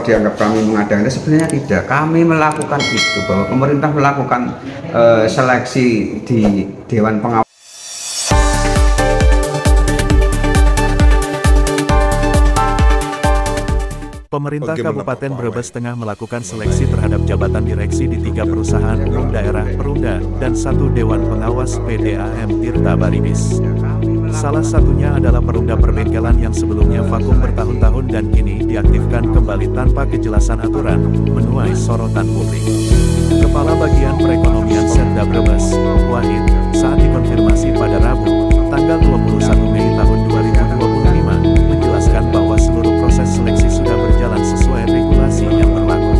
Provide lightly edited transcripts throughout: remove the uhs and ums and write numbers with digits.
dianggap kami mengada-ngada, sebenarnya tidak. Kami melakukan itu, bahwa pemerintah melakukan seleksi di Dewan Pengawas. Pemerintah Kabupaten Brebes Tengah melakukan seleksi terhadap jabatan direksi di 3 perusahaan umum daerah Perumda dan 1 Dewan Pengawas PDAM Tirta Baribis. Salah satunya adalah Perumda Perbengkelan yang sebelumnya vakum bertahun-tahun dan kini diaktifkan kembali tanpa kejelasan aturan, menuai sorotan publik. Kepala Bagian Perekonomian Setda Brebes, Wahid, saat dikonfirmasi pada Rabu, tanggal 21 Mei tahun 2025, menjelaskan bahwa seluruh proses seleksi sudah berjalan sesuai regulasi yang berlaku.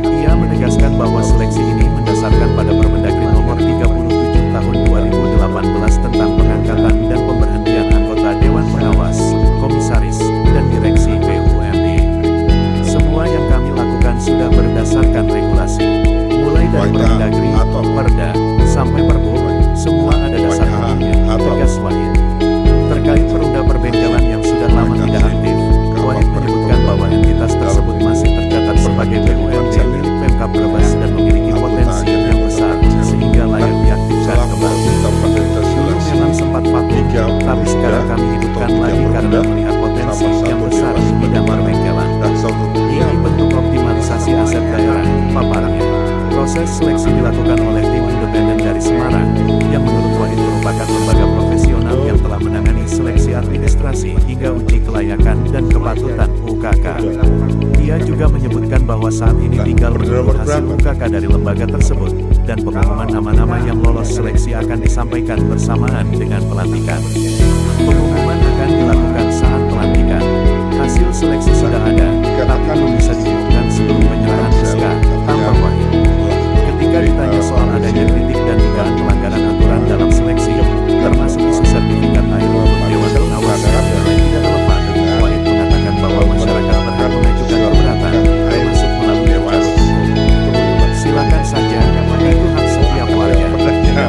Ia menegaskan bahwa seleksi ini mendasarkan pada Permendagri Nomor 37 Tahun 2018 tentang pengangkatan dan pemberhentian anggota Dewan Pengawas, Komisaris, dan Direksi BUMD. Semua yang kami lakukan sudah berdasarkan regulasi. Mulai dari Permendagri, Perda, sampai Perbu, semua ada dasar hukumnya, tegas Wahid. Terkait Perumda Perbengkelan yang sudah lama tidak aktif, Wahid menyebutkan bahwa entitas tersebut masih tercatat sebagai BUMD milik Pemkab Brebes dan memiliki potensi yang besar, sehingga layak diaktifkan kembali. Dulu memang sempat vakum, tapi sekarang kami hidupkan lagi karena melihat potensi yang besar di bidang perbengkelan. Ini bentuk optimalisasi aset daerah, paparnya. Proses seleksi dilakukan oleh tim independen dari Semarang, yang menurut Wahid merupakan lembaga profesional yang telah menangani seleksi administrasi hingga uji kelayakan dan kepatutan UKK. Dia juga menyebutkan bahwa saat ini tinggal menunggu hasil UKK dari lembaga tersebut, dan pengumuman nama-nama yang lolos seleksi akan disampaikan bersamaan dengan pelantikan. Pengumuman akan dilakukan saat pelantikan. Hasil seleksi sudah ada, tapi belum bisa diumumkan sebelum penyerahan SK, tambah Wahid. Ketika ditanya soal adanya kritik dan dugaan pelanggaran aturan dalam seleksi, termasuk isu sertifikat air untuk Dewan Pengawas yang tidak relevan, Wahid mengatakan bahwa masyarakat berhak mengajukan keberatan, termasuk melalui jalur hukum. Silakan saja, itu hak setiap warga. Yang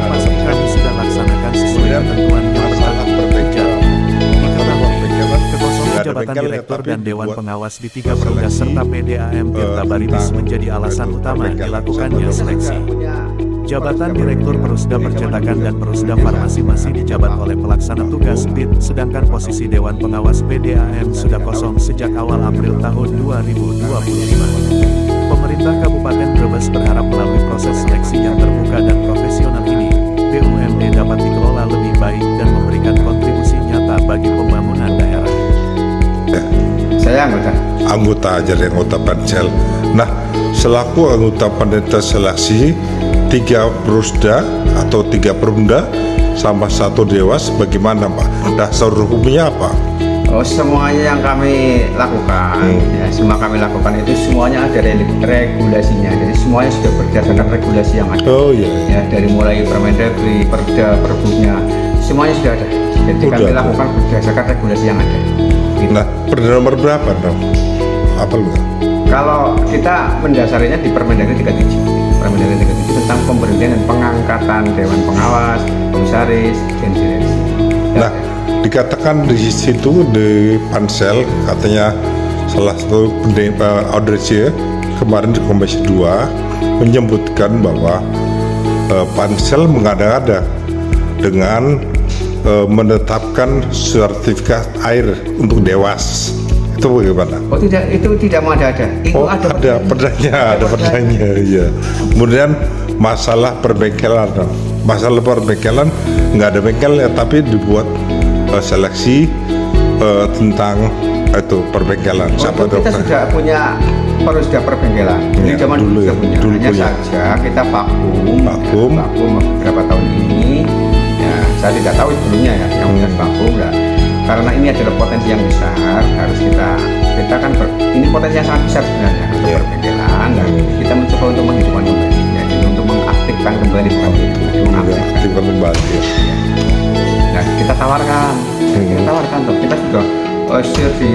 pasti kami sudah laksanakan sesuai ketentuan yang berlaku. Kekosongan jabatan direktur dan Dewan Pengawas di 3 Perumda serta PDAM Tirta Baribis menjadi alasan utama dilakukannya seleksi. Jabatan Direktur Perusda Percetakan dan Perusda Farmasi masih dijabat oleh pelaksana tugas BID, sedangkan posisi Dewan Pengawas PDAM sudah kosong sejak awal April tahun 2025. Pemerintah Kabupaten Brebes berharap melalui proses seleksi yang terbuka dan profesional ini, BUMD dapat dikelola lebih baik dan memberikan kontribusi nyata bagi pembangunan daerah. Saya anggota jadi anggota pansel. Nah, selaku anggota panitia seleksi 3 Perusda atau 3 Perumda sama 1 Dewas, bagaimana Pak? Dasar hukumnya apa? Oh, semuanya yang kami lakukan, ya, semua kami lakukan itu semuanya ada regulasinya. Jadi semuanya sudah berdasarkan regulasi yang ada. Oh iya. Ya, dari mulai Permendagri, Perda, Perbuknya, semuanya sudah ada. Jadi kami lakukan berdasarkan regulasi yang ada. Gitu. Nah, Perda nomor berapa dong? Apa lu? Kalau kita mendasarinya di Permendagri 37. Permendagri 37 tentang pemberhentian dan pengangkatan Dewan Pengawas, Komisaris, dan Direksi. Nah, dikatakan di situ di pansel katanya salah satu audiensi kemarin di Komisi 2 menyebutkan bahwa pansel mengada-ada dengan menetapkan sertifikat air untuk Dewas. Itu bagaimana? Oh tidak, itu tidak mau ada. Itu ada perdanya, ya. Kemudian masalah perbengkelan nggak ada bengkel ya, tapi dibuat seleksi tentang itu perbengkelan. Siapa kita sudah punya Perusda Perbengkelan. Ini zaman dulu ya, punya. Hanya saja kita vakum beberapa tahun ini. Ya, saya tidak tahu sebelumnya ya, yang sudah vakum ya. Karena ini adalah potensi yang besar, harus kita kan ini potensi yang sangat besar sebenarnya untuk perbengkelan. Dan kita mencoba untuk menghidupkan kembali, jadi untuk mengaktifkan kembali mengaktifkan kembali. Ya. Nah, kita tawarkan tuh, kita juga share di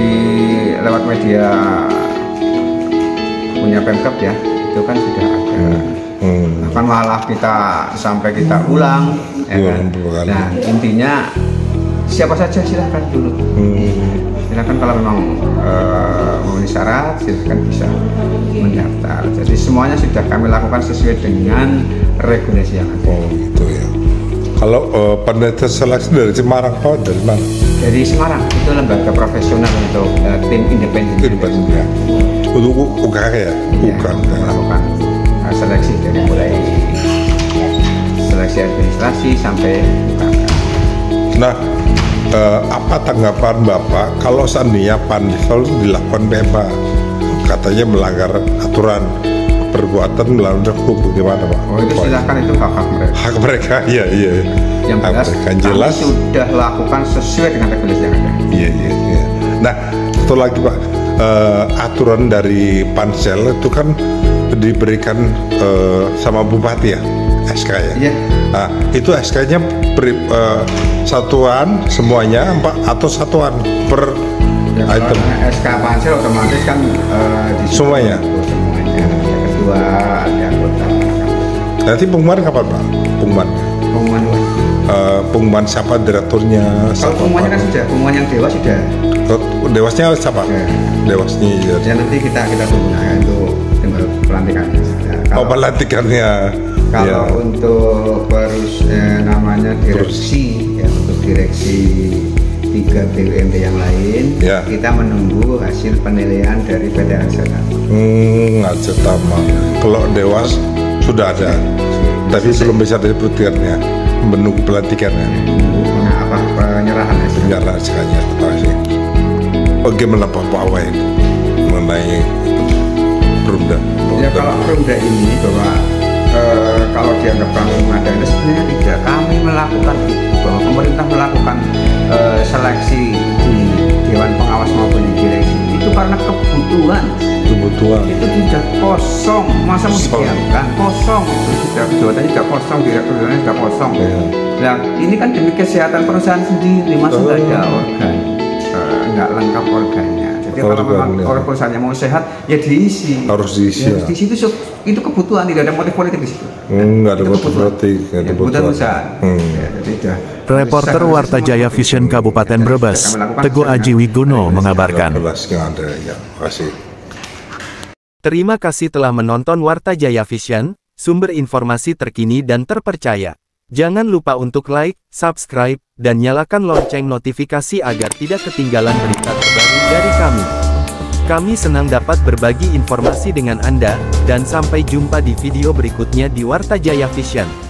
lewat media punya Pemkab ya, itu kan sudah ada. Bahkan malah kita sampai kita ulang, ya kan? Nah, intinya siapa saja silahkan dulu. Silahkan kalau memang memenuhi syarat, silahkan bisa mendaftar. Jadi semuanya sudah kami lakukan sesuai dengan regulasi yang ada. Oh gitu ya. Kalau panitia seleksi dari Semarang, dari mana? Dari Semarang, itu lembaga profesional untuk tim independen. Ya. Untuk UKK ya? Bukan. Melakukan seleksi dari mulai seleksi administrasi sampai UKK. Nah, apa tanggapan Bapak kalau seandainya pansel dilakukan PMK? Katanya melanggar aturan, perbuatan melanggar hukum, bagaimana Pak? Oh itu silahkan, itu hak mereka. Hak mereka, iya. Yang jelas, jelas kami sudah lakukan sesuai dengan regulasi yang ada. Iya. Nah, satu lagi Pak, aturan dari pansel itu kan diberikan sama Bupati ya, SK ya. Iya. Nah, itu SK-nya satuan semuanya atau satuan per ya, item? SK pansel otomatis kan semuanya. Yang kedua ada anggota. Nanti pengumuman kapan Pak? Pengumuman siapa direkturnya? Kalau pengumumannya kan sudah, pengumuman yang dewas sudah. Dewasnya siapa? Ya. Dewasnya ya nanti kita tunggu untuk tinggal pelantikannya. Ya, pelantikannya. Kalau untuk namanya direksi ya, untuk direksi 3 BUMD yang lain, kita menunggu hasil penilaian dari PT Arsetama. Kalau dewas sudah ada, tapi belum bisa disebutkannya, menunggu pelantikannya. Penyerahan hasilnya. Bagaimana Pak Wain mengenai Perumda? Ya kalau Perumda ini bahwa kalau dianggap kami mengadakan, sebenarnya tidak, kami melakukan bahwa pemerintah melakukan seleksi di Dewan Pengawas maupun di direksi itu karena kebutuhan itu tidak kosong, masa mau didiamkan kosong, itu sudah jabatannya sudah kosong, direkturnya sudah kosong. Nah ini kan demi kesehatan perusahaan sendiri, masa nggak ada organ, nggak lengkap organnya. Jadi kalau memang perusahaannya mau sehat ya diisi, harus diisi. Di situ itu kebutuhan, tidak ada motif politik di situ. Nggak ada motif politik, kebutuhan usaha. Reporter Warta Jaya Vision Kabupaten Brebes, Teguh Aji Wigono mengabarkan. Terima kasih telah menonton Warta Jaya Vision, sumber informasi terkini dan terpercaya. Jangan lupa untuk like, subscribe, dan nyalakan lonceng notifikasi agar tidak ketinggalan berita terbaru dari kami. Kami senang dapat berbagi informasi dengan Anda, dan sampai jumpa di video berikutnya di Warta Jaya Vision.